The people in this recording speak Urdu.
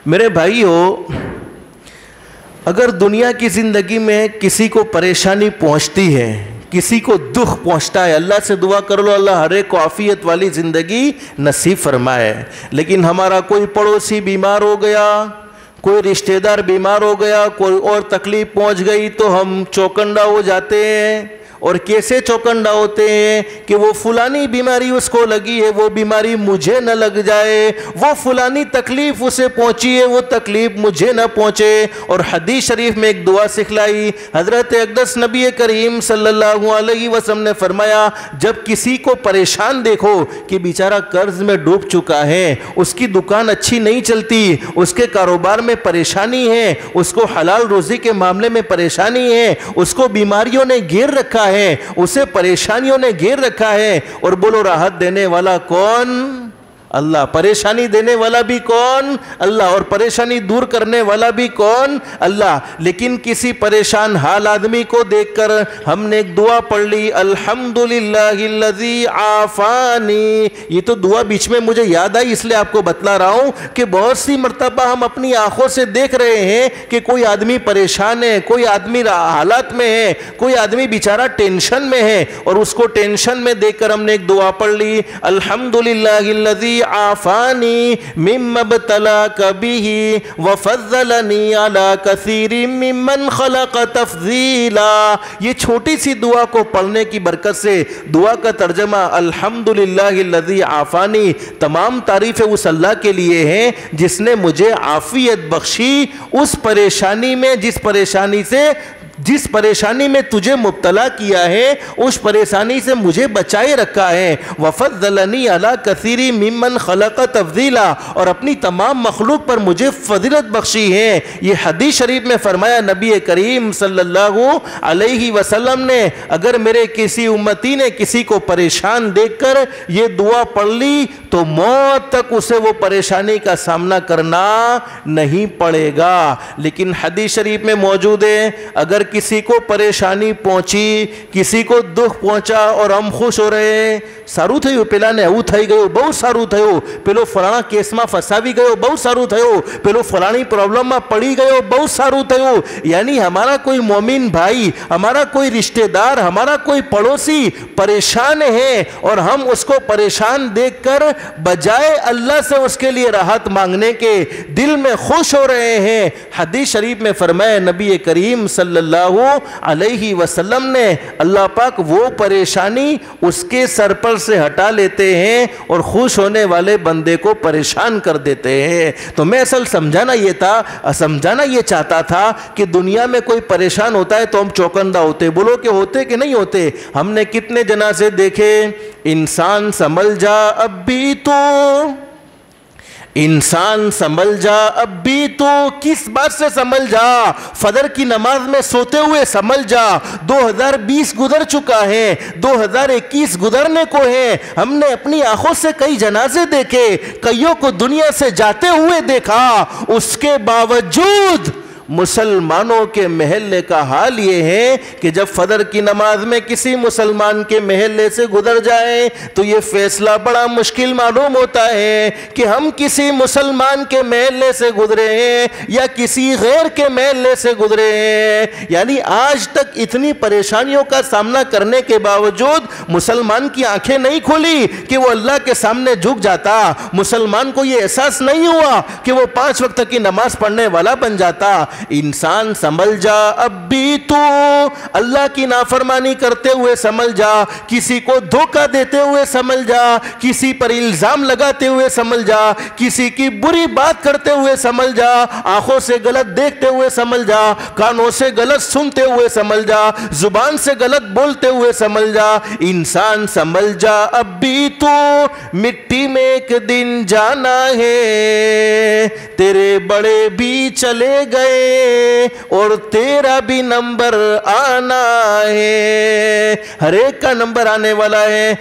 میرے بھائیو، اگر دنیا کی زندگی میں کسی کو پریشانی پہنچتی ہے، کسی کو دکھ پہنچتا ہے، اللہ سے دعا کر لو اللہ ہر ایک کو عافیت والی زندگی نصیب فرمائے۔ لیکن ہمارا کوئی پڑوسی بیمار ہو گیا، کوئی رشتہ دار بیمار ہو گیا، کوئی اور تکلیف پہنچ گئی تو ہم چوکنڈا ہو جاتے ہیں۔ اور کیسے چوکنڈا ہوتے ہیں کہ وہ فلانی بیماری اس کو لگی ہے، وہ بیماری مجھے نہ لگ جائے، وہ فلانی تکلیف اسے پہنچی ہے، وہ تکلیف مجھے نہ پہنچے۔ اور حدیث شریف میں ایک دعا سکھلائی، حضرت اقدس نبی کریم صلی اللہ علیہ وسلم نے فرمایا، جب کسی کو پریشان دیکھو کہ بیچارہ قرض میں ڈوب چکا ہے، اس کی دکان اچھی نہیں چلتی، اس کے کاروبار میں پریشانی ہے، اس کو حلال روزی کے معاملے میں پریشانی ہے، اس کو بیماریوں نے گھیر رکھا ہے، اسے پریشانیوں نے گھیر رکھا ہے، اور بولو راحت دینے والا کون؟ اللہ۔ پریشانی دینے والا بھی کون؟ اللہ۔ اور پریشانی دور کرنے والا بھی کون؟ اللہ۔ لیکن کسی پریشان حال آدمی کو دیکھ کر ہم نے ایک دعا پڑھ لی، الحمدللہ الذی عافانی۔ یہ تو دعا بیچ میں مجھے یاد آئی، اس لیے آپ کو بتلا رہا ہوں کہ بہت سی مرتبہ ہم اپنی آنکھوں سے دیکھ رہے ہیں کہ کوئی آدمی پریشان ہے، کوئی آدمی حالات میں ہے، کوئی آدمی بیچارہ ٹینشن میں ہے، اور اس کو ٹینشن میں دیکھ کر ہم نے ایک دعا پڑھ لی، الحمدللہ الذی عافانی مما ابتلاک بہ وفضلنی علی کثیر ممن خلق تفضیلا۔ یہ چھوٹی سی دعا کو پڑھنے کی برکت سے دعا کا ترجمہ الحمدللہ الذی عافانی، تمام تعریفیں اس اللہ کے لیے ہیں جس نے مجھے عافیت بخشی اس پریشانی میں، جس پریشانی میں تجھے مبتلا کیا ہے، اس پریشانی سے مجھے بچائے رکھا ہے، وفضلنی علی کثیر ممن خلق تفضیلا، اور اپنی تمام مخلوق پر مجھے فضیلت بخشی ہے۔ یہ حدیث شریف میں فرمایا نبی کریم صلی اللہ علیہ وسلم نے، اگر میرے کسی امتی نے کسی کو پریشان دیکھ کر یہ دعا پڑھ لی تو موت تک اسے وہ پریشانی کا سامنا کرنا نہیں پڑے گا۔ لیکن حدیث شریف میں موجود ہے، اگر کسی کو پریشانی پہنچی، کسی کو دکھ پہنچا اور ہم خوش ہو رہے ہیں، سارو تھیو پیلا نے او تھئی گયો، بہت سارو تھیو، پیلو فلانا کیس میں فساوی گયો، بہت سارو تھیو، پیلو فلانی پرابلم میں پڑی گયો، بہت سارو تھیو۔ یعنی ہمارا کوئی مومن بھائی، ہمارا کوئی رشتہ دار، ہمارا کوئی پڑوسی پریشان ہے، اور ہم اس کو پریشان دیکھ کر بجائے اللہ سے اس کے لیے راحت مانگنے کے دل میں خوش ہو رہے ہیں۔ حدیث شریف میں فرمایا نبی کریم صلی اللہ علیہ وسلم نے، اللہ پاک وہ پریشانی اس کے سر پر سے ہٹا لیتے ہیں اور خوش ہونے والے بندے کو پریشان کر دیتے ہیں۔ تو میں اصل سمجھانا یہ چاہتا تھا کہ دنیا میں کوئی پریشان ہوتا ہے تو ہم چوکندہ ہوتے، بولو کہ ہوتے کہ نہیں ہوتے؟ ہم نے کتنے جنازے دیکھے، انسان سنبھل جا اب بھی تو، انسان سنبھل جا اب بھی تو، کس بات سے سنبھل جا؟ فجر کی نماز میں سوتے ہوئے سنبھل جا۔ 2020 گزر چکا ہے، 2021 گزرنے کو ہے۔ ہم نے اپنی آنکھوں سے کئی جنازے دیکھے، کئیوں کو دنیا سے جاتے ہوئے دیکھا، اس کے باوجود مسلمانوں کے محلے کا حال یہ ہے کہ جب فجر کی نماز میں کسی مسلمان کے محلے سے گزر جائے تو یہ فیصلہ بڑا مشکل معلوم ہوتا ہے کہ ہم کسی مسلمان کے محلے سے گزرے ہیں یا کسی غیر کے محلے سے گزرے ہیں۔ یعنی آج تک اتنی پریشانیوں کا سامنا کرنے کے باوجود مسلمان کی آنکھیں نہیں کھلی کہ وہ اللہ کے سامنے جھک جاتا، مسلمان کو یہ احساس نہیں ہوا کہ وہ 5 وقت کی نماز پڑھنے والا بن جاتا۔ انسان سنبھل جا اب بھی تو، اللہ کی نافرمانی کرتے ہوئے سنبھل جا، کسی کو دھوکہ دیتے ہوئے سنبھل جا، کسی پر الزام لگاتے ہوئے سنبھل جا، کسی کی بری بات کرتے ہوئے سنبھل جا، آنکھوں سے غلط دیکھتے ہوئے سنبھل جا، کانوں سے غلط سنتے ہوئے سنبھل جا، زبان سے غلط بولتے ہوئے سنبھل جا۔ انسان سنبھل جا اب بھی تو، مٹی میں ایک دن جانا ہے، تیرے بڑے بھی چلے گئے اور تیرا بھی نمبر آنا ہے، ہر ایک کا نمبر آنے والا ہے۔